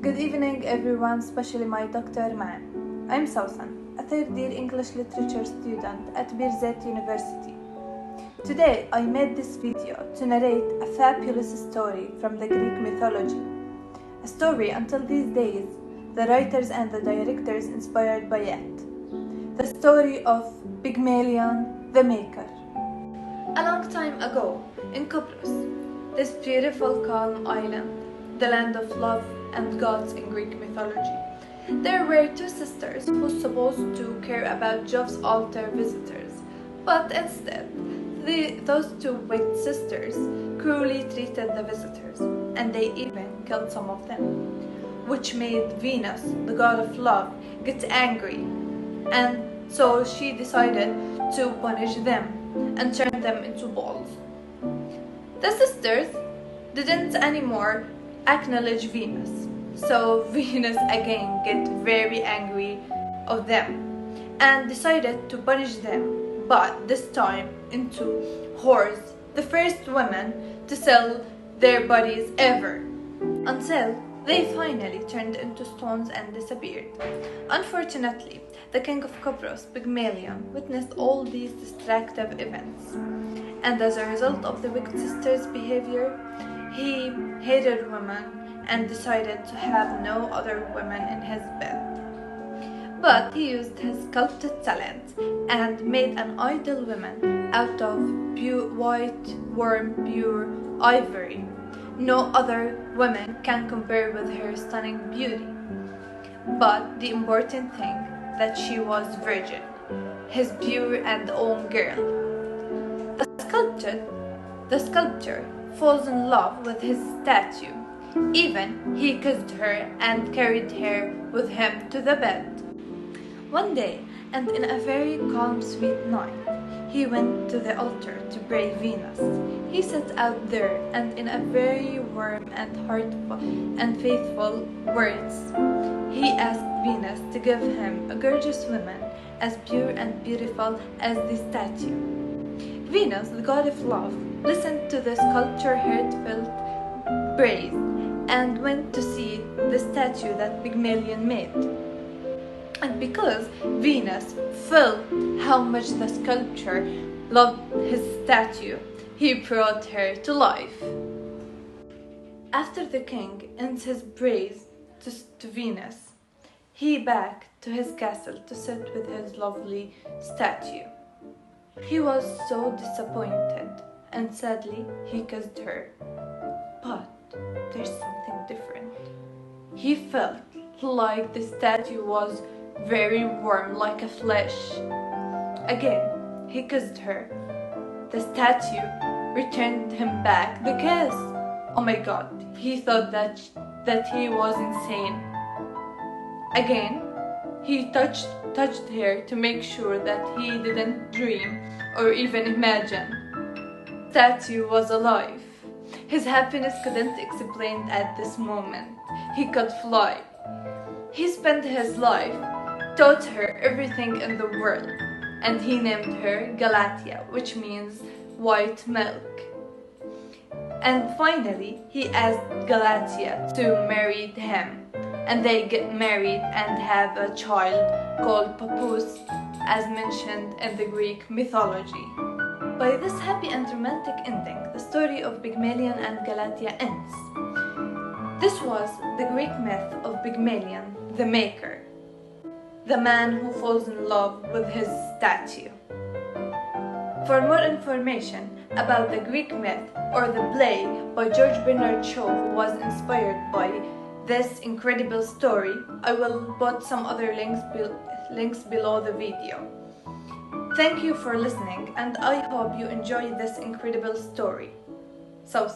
Good evening everyone, especially my Dr. Man. I'm Sausan, a third year English literature student at Birzeit University. Today I made this video to narrate a fabulous story from the Greek mythology. A story until these days the writers and the directors inspired by it. The story of Pygmalion the Maker. A long time ago in Cyprus, this beautiful calm island, the land of love and gods in Greek mythology, there were two sisters who were supposed to care about Jove's altar visitors, but instead, those two wicked sisters cruelly treated the visitors, and they even killed some of them, which made Venus, the god of love, get angry, and so she decided to punish them and turn them into balls. The sisters didn't anymore acknowledge Venus, so Venus again get very angry of them and decided to punish them, but this time into whores, the first women to sell their bodies ever, until they finally turned into stones and disappeared. Unfortunately, the king of Cyprus, Pygmalion, witnessed all these destructive events, and as a result of the wicked sisters' behavior, he hated women and decided to have no other women in his bed. But he used his sculpted talent and made an ideal woman out of white, warm, pure ivory. No other woman can compare with her stunning beauty. But the important thing, that she was virgin, his pure and own girl. The sculptor falls in love with his statue. Even he kissed her and carried her with him to the bed. One day, and in a very calm, sweet night, he went to the altar to pray Venus. He sat out there, and in a very warm and heartful and faithful words, he asked Venus to give him a gorgeous woman as pure and beautiful as the statue. Venus, the god of love, listened to the sculptor's heartfelt praise and went to see the statue that Pygmalion made. And because Venus felt how much the sculptor loved his statue, he brought her to life. After the king ends his praise to Venus, he back to his castle to sit with his lovely statue. He was so disappointed, and sadly he kissed her. But there's something different. He felt like the statue was very warm, like a flesh. Again, he kissed her. The statue returned him back the kiss. Oh my god, he thought that he was insane. Again, he touched her to make sure that he didn't dream or even imagine. The statue was alive. His happiness couldn't explain at this moment. He could fly. He spent his life, taught her everything in the world, and he named her Galatia, which means white milk. And finally, he asked Galatia to marry him, and they get married and have a child called Pappus, as mentioned in the Greek mythology. By this happy and romantic ending, the story of Pygmalion and Galatia ends. This was the Greek myth of Pygmalion, the Maker, the man who falls in love with his statue. For more information about the Greek myth or the play by George Bernard Shaw, who was inspired by this incredible story, I will put some other links below the video. Thank you for listening, and I hope you enjoyed this incredible story. So